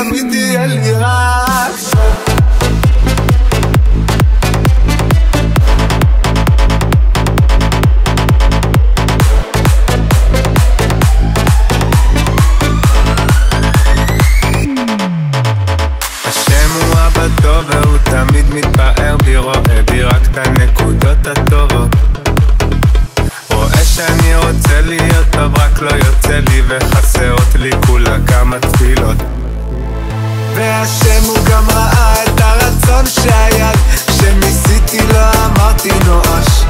תמיד יהיה לי רק סוף. השם הוא אבא טוב והוא תמיד מתפאר בי, רואה בי רק את הנקודות הטובות, רואה שאני רוצה להיות טוב רק לא יוצא לי, וחסרות לי כולה כמה תפילות. והשם הוא גם ראה את הרצון שהיה, כשניסיתי לא אמרתי נואש,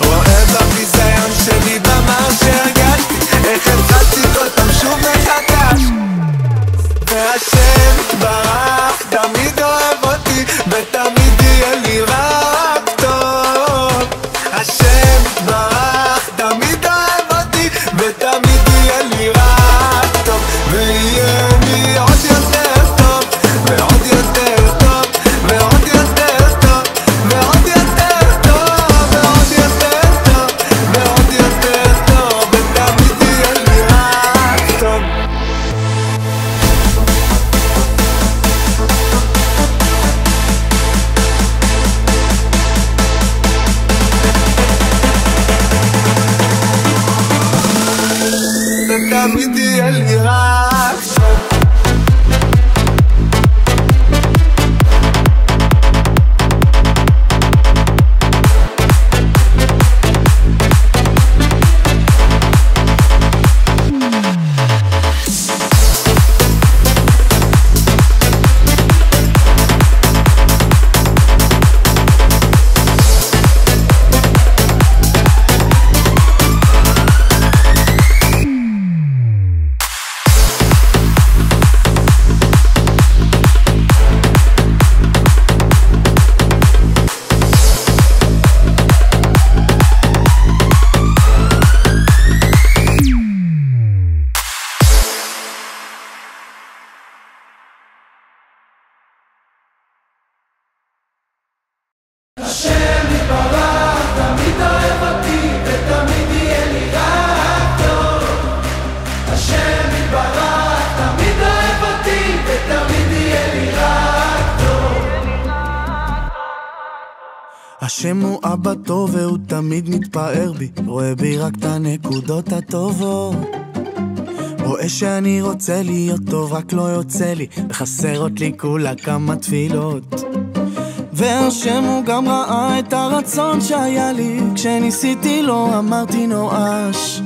רואה בביזיון שלי במר שהרגשתי, איך התחלתי כל פעם שוב מחדש. והשם ברח תמיד אוהב אותי, ותמיד יהיה לי רק טוב. השם ברח תמיד אוהב אותי, ותמיד יהיה לי רק טוב, ויהיה לי עוד יותר טוב, ועוד יותר טוב, ועוד יותר טוב, ועוד יותר טוב, ועוד יותר טוב, ועוד יותר טוב, ותמיד יהיה לי רק טוב. ותמיד יהיה לי רק טוב. השם יתברך תמיד אוהב אותי, ותמיד יהיה לי רק טוב. השם יתברך תמיד אוהב אותי, ותמיד יהיה לי רק טוב. השם הוא אבא טוב והוא תמיד מתפאר בי, רואה בי רק את הנקודות הטובות, רואה שאני רוצה להיות טוב רק לא יוצא לי, וחסרות לי כולה כמה תפילות. והשם הוא גם ראה את הרצון שהיה לי, כשניסיתי לא אמרתי נואש,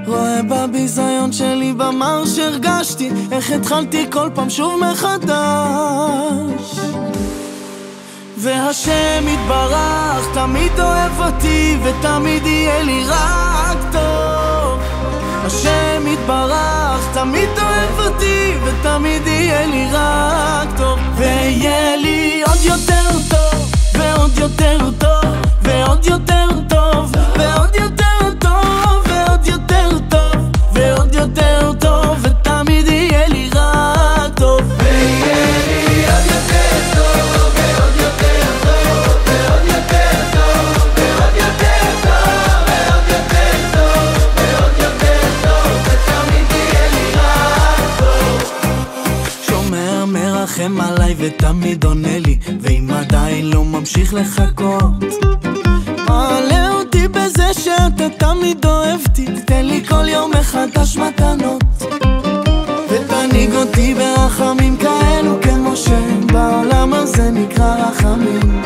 רואה בביזיון שלי במר שהרגשתי, איך התחלתי כל פעם שוב מחדש. והשם יתברך תמיד אוהב אותי, ותמיד יהיה לי רק טוב. השם יתברך תמיד אוהב אותי, ותמיד יהיה לי רק טוב, ויהיה לי עוד יותר טוב, ועוד יותר טוב, ועוד יותר טוב, ועוד יותר טוב, ועוד יותר טוב, ועוד יותר טוב, ותמיד יהיה לי רק טוב, ויהיה לי עוד יותר טוב, ועוד יותר טוב, ועוד יותר טוב, ועוד יותר טוב, ועוד יותר טוב, ועוד יותר טוב, ותמיד יהיה לי רק טוב. שומר מרחם עליי ותמיד עונה לי, ואם עדיין ממשיך לחכות. מעלה אותי בזה שאתה תמיד אוהבתי, תתן לי כל יום מחדש מתנות, ותנהיג אותי ברחמים כאלו כמו שבעולם הזה נקרא רחמים.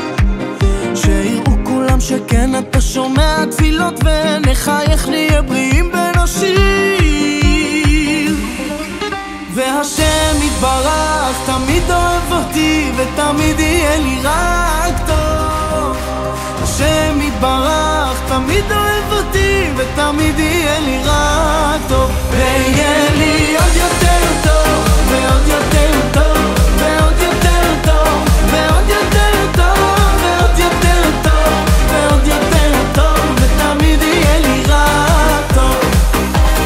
שיראו כולם שכן אתה שומע תפילות, ונחייך נהיה בריאים ונושיב. והשם יתברך תמיד אוהב אותי, ותמיד יהיה לי רק טוב. השם יתברך תמיד אוהב אותי, ותמיד יהיה לי רק טוב. ויהיה לי עוד יותר טוב, ועוד יותר טוב, ועוד יותר טוב, ועוד יותר טוב, ועוד יותר טוב, ועוד יותר טוב, ותמיד יהיה לי רק טוב.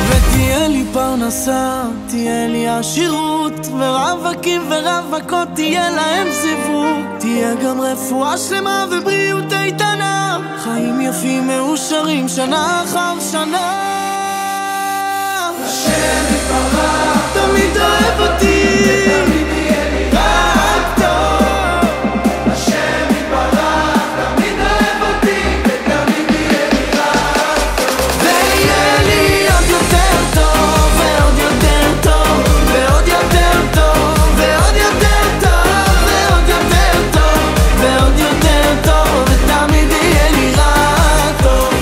ותהיה לי פרנסה, תהיה לי עשירות, ורווקים ורווקות תהיה להם זיווג. תהיה גם רפואה שלמה ובריאות איתנה, חיים יפים מאושרים שנה אחר שנה. השם יתברך תמיד אוהב אותי, ותמיד יהיה לי רק טוב. השם יתברך תמיד אוהב אותי, ותמיד יהיה לי רק טוב. ויהיה לי עוד יותר טוב, ועוד יותר טוב, ועוד יותר טוב, ועוד יותר טוב, ועוד יותר טוב, ועוד יותר טוב, ותמיד יהיה לי רק טוב.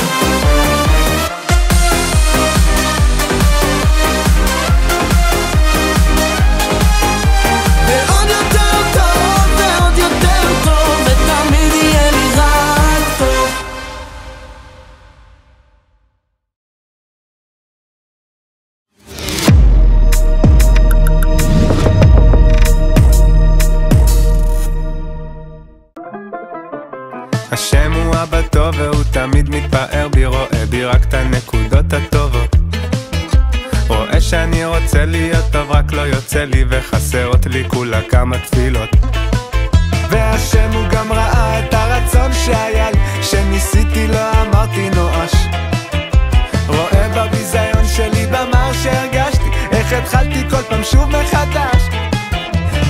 ועוד יותר טוב, ועוד יותר טוב, ותמיד יהיה לי רק טוב. השם הוא אבא טוב והוא תמיד מתפאר בי, רואה בי רק את הנקודות הטובות. רואה שאני רוצה להיות טוב רק לא יוצא לי, וחסרות לי כולה כמה תפילות. והשם הוא גם ראה את הרצון שהיה לי, שניסיתי לא אמרתי נואש. רואה בביזיון שלי במר שהרגשתי, איך התחלתי כל פעם שוב מחדש.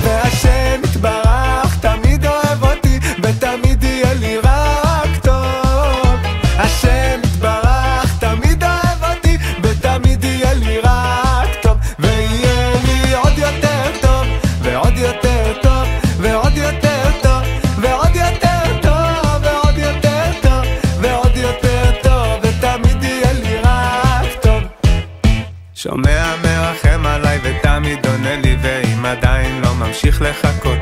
והשם יתברך תמיד אוהב אותי, ותמיד יהיה לי רק טוב. השם יתברך תמיד אוהב אותי, ותמיד יהיה לי רק טוב. ויהיה לי עוד יותר טוב, ועוד יותר טוב, ועוד יותר טוב, ועוד יותר טוב, ועוד יותר טוב, ועוד יותר טוב, ותמיד יהיה לי רק טוב. שומע מרחם עליי ותמיד עונה לי, ואם עדיין לא ממשיך לחכות,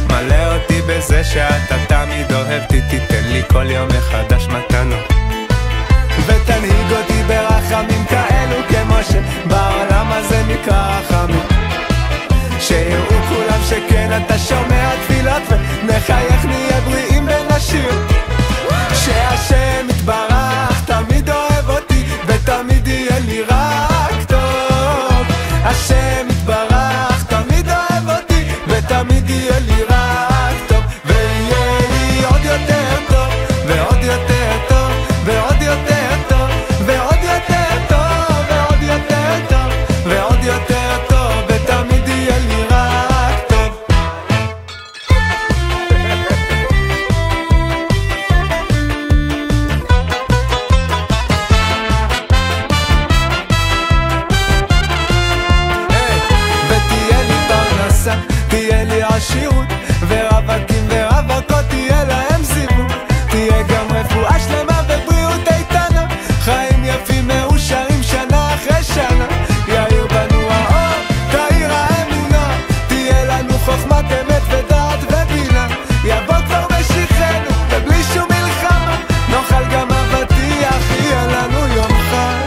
מלא אותי בזה שאתה תמיד אוהבתי, תיתן לי כל יום מחדש מתנות, ותנהיג אותי ברחמים כאלו כמו שבעולם הזה נקרא רחמים. שיראו כולם שכן אתה שומע תפילות, ונחייך נהיה בריאים ונשיר. שהשם יתברך תמיד אוהב אותי, ותמיד יהיה לי רק טוב. השם יתברך תמיד אוהב אותי, ותמיד יהיה לי רק טוב. ויהיה לי עוד יותר טוב, ועוד יותר טוב, ועוד יותר טוב, ועוד יותר טוב, ועוד יותר טוב, ועוד יותר טוב, ותמיד יהיה לי רק טוב. ותהיה לי פרנסה, תהיה לי עשירות, ורווקים ורווקות תהיה להם זיווג. תהיה גם רפואה שלמה ובריאות איתנה, חיים יפים מאושרים שנה אחרי שנה. יאיר בנו האור, תאיר האמונה, תהיה לנו חוכמת אמת ודעת ובינה. יבוא כבר משיחנו ובלי שום מלחמה, נאכל גם אבטיח, יהיה לנו יום חג.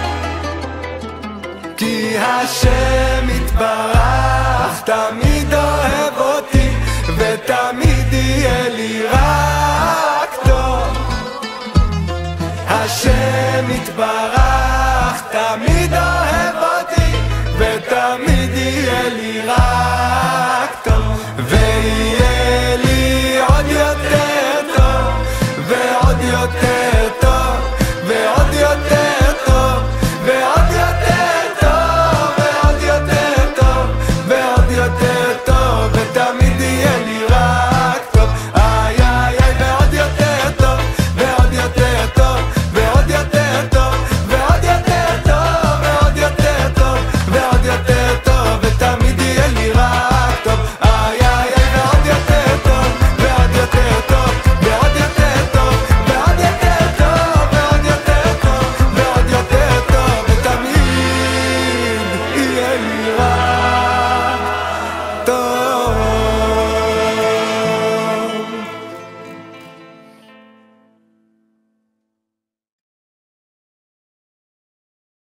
כי השם יתברך תמיד אוהב אותי, ותמיד יהיה לי רק טוב. השם יתברך תמיד אוהב